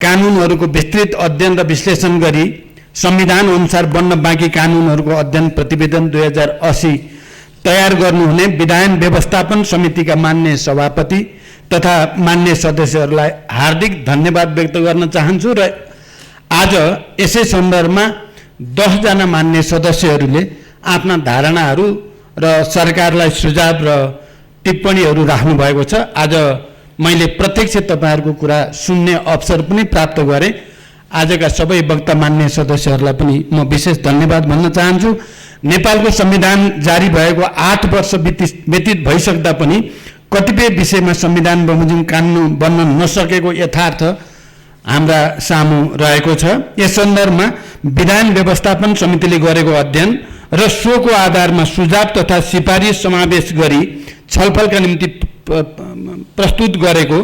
कानुनहरूको विस्तृत अध्ययन र विश्लेषण गरी संविधान अनुसार बन्न बाँकी कानुनहरूको अध्ययन प्रतिवेदन 2080 तयार गर्नुहुने विधान व्यवस्थापन समितिका मान्य सभापति तथा मान्य सदस्यहरूलाई हार्दिक धन्यवाद व्यक्त गर्न चाहन्छु र आज यसै सन्दर्भमा 10 जना मान्य सदस्यहरूले आफ्ना धारणाहरू र सरकारलाई सुझाव र टिप्पणीहरू राख्नु भएको छ। आज मैले प्रत्यक्ष तपाईहरुको कुरा सुन्ने अवसर पनि प्राप्त गरे। आजका सबै वक्ता मान्य सदस्यहरूलाई पनि म विशेष धन्यवाद भन्न चाहन्छु। नेपालको संविधान जारी भएको 8 वर्ष व्यतीत भइसक्दा पनि कतिपय विषयमा संविधान बमोजिम कानुन बन्न नसकेको यथार्थ हाम्रा सामु रहेको छ। यस सन्दर्भमा विधान व्यवस्थापन समितिले गरेको अध्ययन र सोको आधारमा सुझाव तथा सिफारिस समावेश गरी छलफलका निम्ति प्रस्तुत गरेको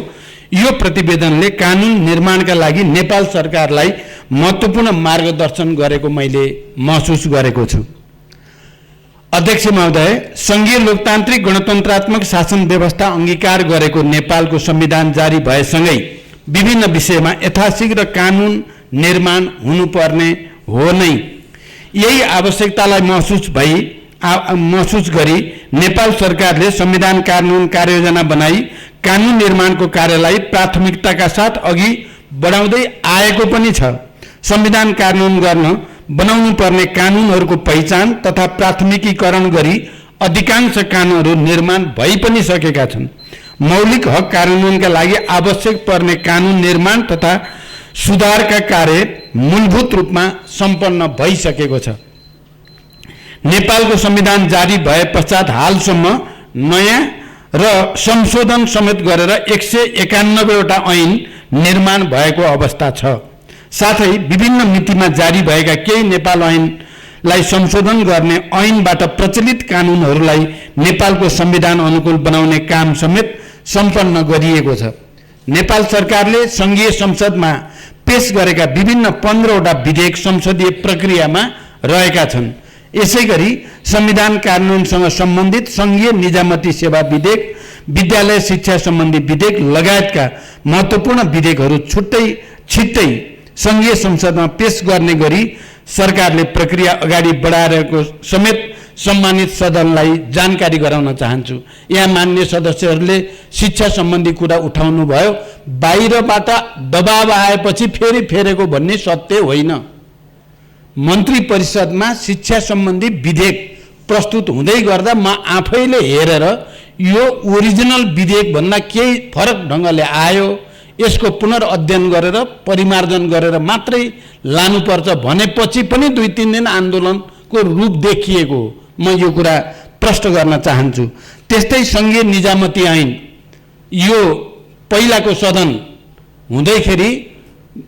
यो प्रतिवेदनले कानुन निर्माणका लागि नेपाल सरकारलाई महत्त्वपूर्ण मार्गदर्शन गरेको मैले महसुस गरेको छु। अध्यक्ष महोदय, संघीय लोकतान्त्रिक गणतन्त्रात्मक शासन व्यवस्था अंगीकार गरेको नेपालको संविधान जारी भएसँगै विभिन्न विषयमा यथाशीघ्र कानुन निर्माण हुनुपर्ने हो नै। यही आवश्यकतालाई महसुस गरी नेपाल सरकारले संविधान कानुन कार्ययोजना बनाई कानुन निर्माणको कार्यलाई प्राथमिकताका साथ अघि बढाउँदै आएको पनि छ। संविधान कानुन गर्न बनाउनु पर्ने कानुनहरूको पहिचान तथा प्राथमिकीकरण गरी अधिकांश कानुनहरू निर्माण भइ पनि सकेका छन्। मौलिक हक कार्यान्वयनका लागि आवश्यक पर्ने कानुन निर्माण तथा सुधारका कार्य मूलभूत रूपमा सम्पन्न भइसकेको छ। नेपालको संविधान जारी भए पश्चात हालसम्म नयाँ र संशोधन समेत गरेर 191 वटा ऐन निर्माण भएको अवस्था छ। साथै विभिन्न मितिमा जारी भएका केही नेपाल ऐनलाई संशोधन गर्ने ऐनबाट प्रचलित कानुनहरूलाई नेपालको संविधान अनुकूल बनाउने काम समेत सम्पन्न गरिएको छ। नेपाल सरकारले संघीय संसदमा पेश गरेका विभिन्न 15 वटा विधेयक संसदीय प्रक्रियामा रहेका छन्। यसैगरी संविधान कानुनसँग सम्बन्धित संघीय निजामती सेवा विधेयक, विद्यालय शिक्षा सम्बन्धी विधेयक लगायतका महत्त्वपूर्ण विधेयकहरू छिट्टै संघीय संसदमा पेश गर्ने गरी सरकारले प्रक्रिया अगाडि बढाएको समेत सम्मानित सदनलाई जानकारी गराउन चाहन्छु। यहाँ मान्य सदस्यहरूले शिक्षा सम्बन्धी कुरा उठाउनु भयो। बाहिरबाट दबाव आएपछि फेरेको भन्ने सत्य होइन। मन्त्री परिषदमा शिक्षा सम्बन्धी विधेयक प्रस्तुत हुँदै गर्दा म आफैले हेरेर यो ओरिजिनल विधेयक भन्दा केही फरक ढङ्गले आयो, यसको पुनर्अध्ययन गरेर परिमार्जन गरेर मात्रै लानुपर्छ भनेपछि पनि 2-3 दिन आन्दोलनको रूप देखिएको म यो कुरा प्रश्न गर्न चाहन्छु। त्यस्तै संघीय निजामती ऐन यो पहिलाको सदन हुँदैखेरि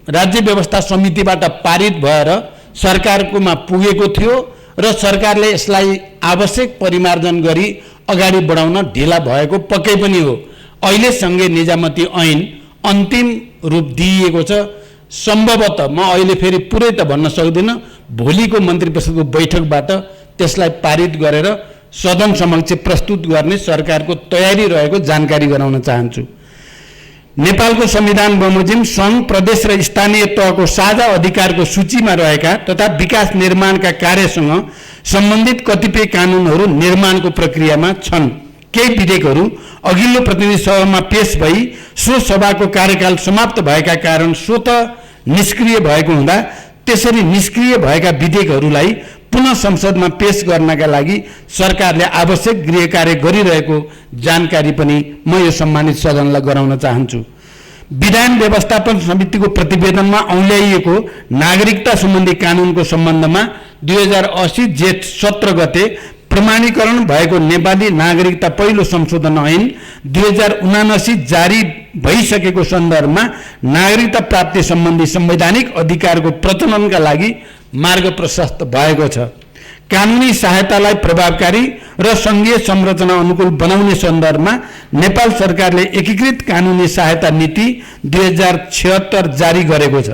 राज्य व्यवस्था समितिबाट पारित भएर सरकारकोमा पुगेको थियो र सरकारले यसलाई आवश्यक परिमार्जन गरी अगाडि बढाउन ढिला भएको पक्कै पनि हो। अहिले संघीय निजामती ऐन अन्तिम रूप दिइएको छ। सम्भवतः म अहिले फेरि पुरै त भन्न सक्दिनँ, भोलिको मन्त्री परिषदको बैठकबाट त्यसलाई पारित गरेर सदन समक्ष प्रस्तुत गर्ने सरकारको तयारी रहेको जानकारी गराउन चाहन्छु। नेपालको संविधान बमोजिम सङ्घ, प्रदेश र स्थानीय तहको साझा अधिकारको सूचीमा रहेका तथा विकास निर्माणका कार्यसँग सम्बन्धित कतिपय कानुनहरू निर्माणको प्रक्रियामा छन्। केही विधेयकहरू अघिल्लो प्रतिनिधि सभामा पेश भई सो सभाको कार्यकाल समाप्त भएका कारण स्वतः निष्क्रिय भएको हुँदा त्यसरी निष्क्रिय भएका विधेयकहरूलाई पुनः संसदमा पेश गर्नका लागि सरकारले आवश्यक गृह कार्य गरिरहेको जानकारी पनि म यो सम्मानित सदनलाई गराउन चाहन्छु। विधान व्यवस्थापन समितिको प्रतिवेदनमा औल्याइएको नागरिकता सम्बन्धी कानुनको सम्बन्धमा 2080 जेठ 17 गते प्रमाणीकरण भएको नेपाली नागरिकता पहिलो संशोधन ऐन 2079 जारी भइसकेको सन्दर्भमा नागरिकता प्राप्ति सम्बन्धी संवैधानिक अधिकारको प्रचलनका लागि मार्ग प्रशस्त भएको छ। कानुनी सहायतालाई प्रभावकारी र संघीय संरचना अनुकूल बनाउने सन्दर्भमा नेपाल सरकारले एकीकृत कानुनी सहायता नीति 2076 जारी गरेको छ।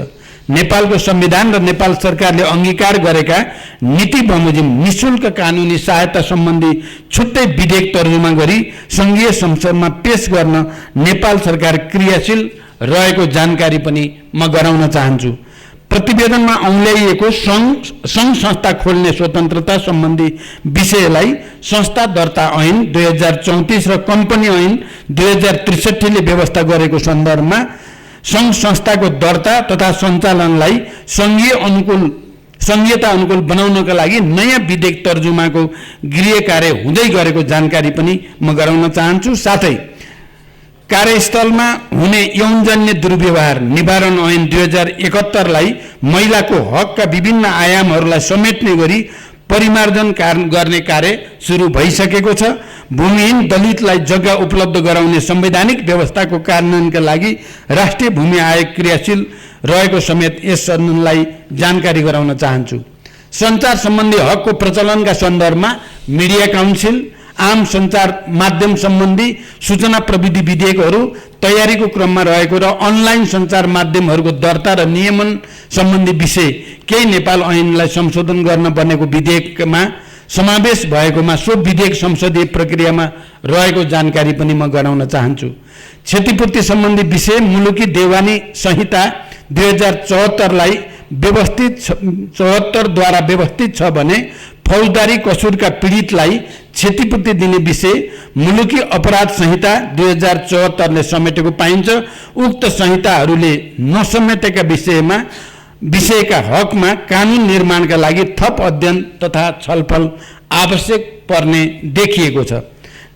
नेपालको संविधान र नेपाल सरकारले अंगीकार गरेका नीति बमोजिम निशुल्क कानुनी सहायता सम्बन्धी छुट्टै विधेयक तर्जुमा गरी संघीय संसदमा पेश गर्न नेपाल सरकार क्रियाशील रहेको जानकारी पनि म गराउन चाहन्छु। प्रतिवेदनमा औल्याइएको सङ्घ संस्था खोल्ने स्वतन्त्रता सम्बन्धी विषयलाई संस्था दर्ता ऐन 2034 र कम्पनी ऐन 2063 ले व्यवस्था गरेको सन्दर्भमा सङ्घ संस्थाको दर्ता तथा सञ्चालनलाई संघीयता अनुकूल बनाउनका लागि नयाँ विधेयक तर्जुमाको गृह कार्य हुँदै गरेको जानकारी पनि म गराउन चाहन्छु। साथै कार्यस्थलमा हुने यौनजन्य दुर्व्यवहार निवारण ऐन 2071 लाई महिलाको हकका विभिन्न आयामहरूलाई समेट्ने गरी परिमार्जन गर्ने कार्य सुरु भइसकेको छ। भूमिहीन दलितलाई जग्गा उपलब्ध गराउने संवैधानिक व्यवस्थाको कार्यान्वयनका लागि राष्ट्रिय भूमि आयोग क्रियाशील रहेको समेत यस सदनलाई जानकारी गराउन चाहन्छु। सञ्चार सम्बन्धी हकको प्रचलनका सन्दर्भमा मिडिया काउन्सिल, आम सञ्चार माध्यम सम्बन्धी सूचना प्रविधि विधेयकहरू तयारीको क्रममा रहेको र अनलाइन सञ्चार माध्यमहरूको दर्ता र नियमन सम्बन्धी विषय केही नेपाल ऐनलाई संशोधन गर्न बनेको विधेयकमा समावेश भएकोमा सो विधेयक संसदीय प्रक्रियामा रहेको जानकारी पनि म गराउन चाहन्छु। क्षतिपूर्ति सम्बन्धी विषय मुलुकी देवानी संहिता 2074 लाई 74 द्वारा व्यवस्थित छ भने फौजदारी कसुरका पीडितलाई क्षतिपूर्ति दिने विषय मुलुकी अपराध संहिता 2074 ले समेटेको पाइन्छ। उक्त संहिताहरूले नसमेटेका विषयका हकमा कानुन निर्माणका लागि थप अध्ययन तथा छलफल आवश्यक पर्ने देखिएको छ।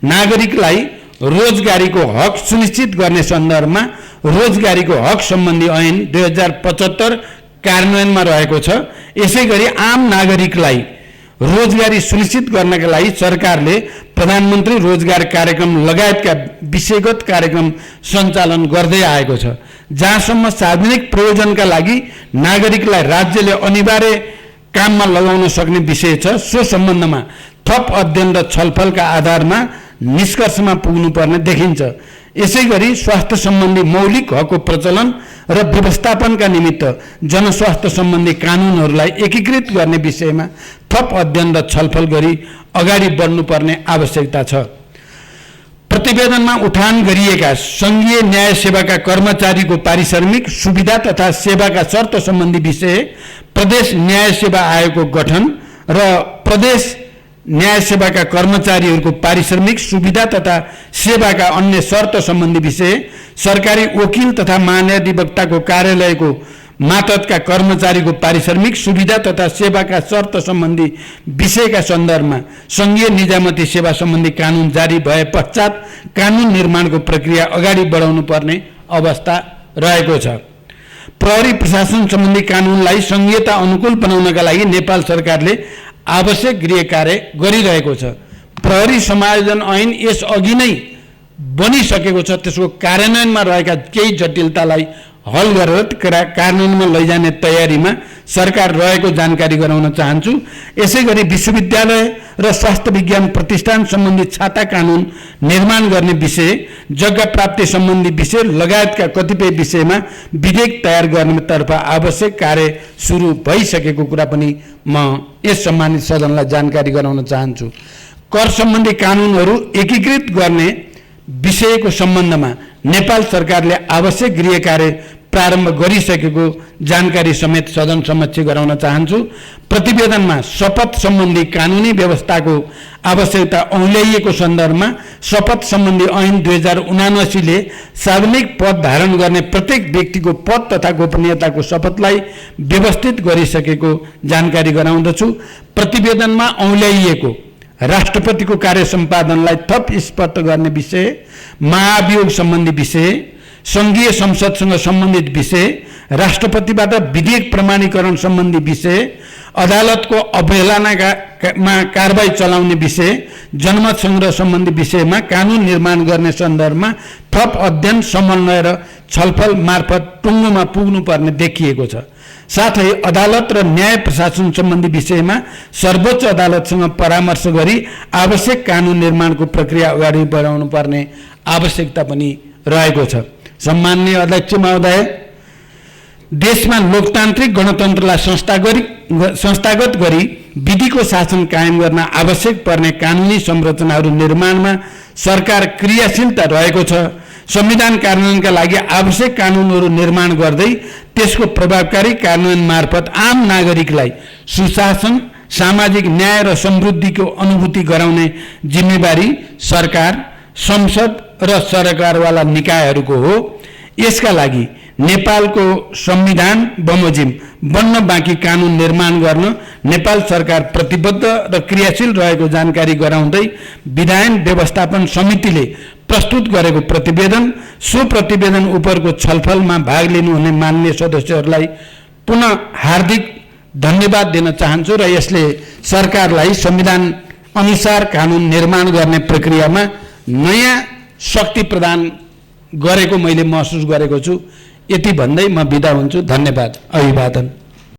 नागरिकलाई रोजगारीको हक सुनिश्चित गर्ने सन्दर्भमा रोजगारीको हक सम्बन्धी ऐन 2075 कार्यान्वयनमा रहेको छ। यसैगरी आम नागरिकलाई रोजगारी सुनिश्चित गर्नका लागि सरकारले प्रधानमन्त्री रोजगार कार्यक्रम लगायतका विषयगत कार्यक्रम सञ्चालन गर्दै आएको छ। जहाँसम्म सार्वजनिक प्रयोजनका लागि नागरिकलाई राज्यले अनिवार्य काममा लगाउन सक्ने विषय छ, सो सम्बन्धमा थप अध्ययन र छलफलका आधारमा निष्कर्षमा पुग्नुपर्ने देखिन्छ। यसैगरी स्वास्थ्य सम्बन्धी मौलिक हकको प्रचलन र व्यवस्थापनका निमित्त जनस्वास्थ्य सम्बन्धी कानुनहरूलाई एकीकृत गर्ने विषयमा थप अध्ययन र छलफल गरी अगाडि बढ्नुपर्ने आवश्यकता छ। प्रतिवेदनमा उठान गरिएका संघीय न्याय सेवाका कर्मचारीको पारिश्रमिक सुविधा तथा सेवाका शर्त सम्बन्धी विषय, प्रदेश न्याय सेवा आयोगको गठन र प्रदेश न्याय सेवाका कर्मचारीहरूको पारिश्रमिक सुविधा तथा सेवाका अन्य शर्त सम्बन्धी विषय, सरकारी वकिल तथा महान्यायाधिवक्ताको कार्यालयको मातहतका कर्मचारीको पारिश्रमिक सुविधा तथा सेवाका शर्त सम्बन्धी विषयका सन्दर्भमा संघीय निजामती सेवा सम्बन्धी कानुन जारी भए पश्चात कानुन निर्माणको प्रक्रिया अगाडि बढाउनु पर्ने अवस्था रहेको छ। प्रहरी प्रशासन सम्बन्धी कानुनलाई संघीयता अनुकूल बनाउनका लागि नेपाल सरकारले आवश्यक गृह कार्य गरिरहेको छ। प्रहरी समायोजन ऐन यस अघि नै बनिसकेको छ। त्यसको कार्यान्वयनमा रहेका केही जटिलतालाई हल गरेर कार्यान्वयनमा लैजाने तयारीमा सरकार रहेको जानकारी गराउन चाहन्छु। यसैगरी विश्वविद्यालय र स्वास्थ्य विज्ञान प्रतिष्ठान सम्बन्धी छाता कानुन निर्माण गर्ने विषय, जग्गा प्राप्ति सम्बन्धी विषय लगायतका कतिपय विषयमा विधेयक तयार गर्नेतर्फ आवश्यक कार्य सुरु भइसकेको कुरा पनि म यस सम्मानित सदनलाई जानकारी गराउन चाहन्छु। कर सम्बन्धी कानुनहरू एकीकृत गर्ने विषयको सम्बन्धमा नेपाल सरकारले आवश्यक गृह कार्य प्रारम्भ गरिसकेको जानकारी समेत सदन समक्ष गराउन चाहन्छु। प्रतिवेदनमा शपथ सम्बन्धी कानुनी व्यवस्थाको आवश्यकता औल्याइएको सन्दर्भमा शपथ सम्बन्धी ऐन 2079 ले सार्वजनिक पद धारण गर्ने प्रत्येक व्यक्तिको पद तथा गोपनीयताको शपथलाई व्यवस्थित गरिसकेको जानकारी गराउँदछु। प्रतिवेदनमा औल्याइएको राष्ट्रपतिको कार्य सम्पादनलाई थप स्पष्ट गर्ने विषय, महाभियोग सम्बन्धी विषय, संघीय संसदसँग सम्बन्धित विषय, राष्ट्रपतिबाट विधेयक प्रमाणीकरण सम्बन्धी विषय, अदालतको अवहेलनामा कारबाही चलाउने विषय, जनमत संग्रह सम्बन्धी विषयमा कानुन निर्माण गर्ने सन्दर्भमा थप अध्ययन, समन्वय र छलफल मार्फत टुङ्गोमा पुग्नुपर्ने देखिएको छ। साथै अदालत र न्याय प्रशासन सम्बन्धी विषयमा सर्वोच्च अदालतसँग परामर्श गरी आवश्यक कानुन निर्माणको प्रक्रिया अगाडि बढाउनु पर्ने आवश्यकता पनि रहेको छ। सम्माननीय अध्यक्ष महोदय, देशमा लोकतान्त्रिक गणतन्त्रलाई संस्थागत गरी विधिको शासन कायम गर्न आवश्यक पर्ने कानुनी संरचनाहरू निर्माणमा सरकार क्रियाशीलता रहेको छ। संविधान कार्यान्वयनका लागि आवश्यक कानुनहरू निर्माण गर्दै त्यसको प्रभावकारी कार्यान्वयन मार्फत आम नागरिकलाई सुशासन, सामाजिक न्याय र समृद्धिको अनुभूति गराउने जिम्मेवारी सरकार, संसद र सरकारवाला निकायहरूको हो। यसका लागि नेपालको संविधान बमोजिम बन्न बाँकी कानुन निर्माण गर्न नेपाल सरकार प्रतिबद्ध र क्रियाशील रहेको जानकारी गराउँदै विधायन व्यवस्थापन समितिले प्रस्तुत गरेको प्रतिवेदन, सो प्रतिवेदन उपरको छलफलमा भाग लिनुहुने माननीय सदस्यहरूलाई पुनः हार्दिक धन्यवाद दिन चाहन्छु र यसले सरकारलाई संविधान अनुसार कानुन निर्माण गर्ने प्रक्रियामा नयाँ शक्ति प्रदान गरेको मैले महसुस गरेको छु। यति भन्दै म बिदा हुन्छु। धन्यवाद। अभिवादन।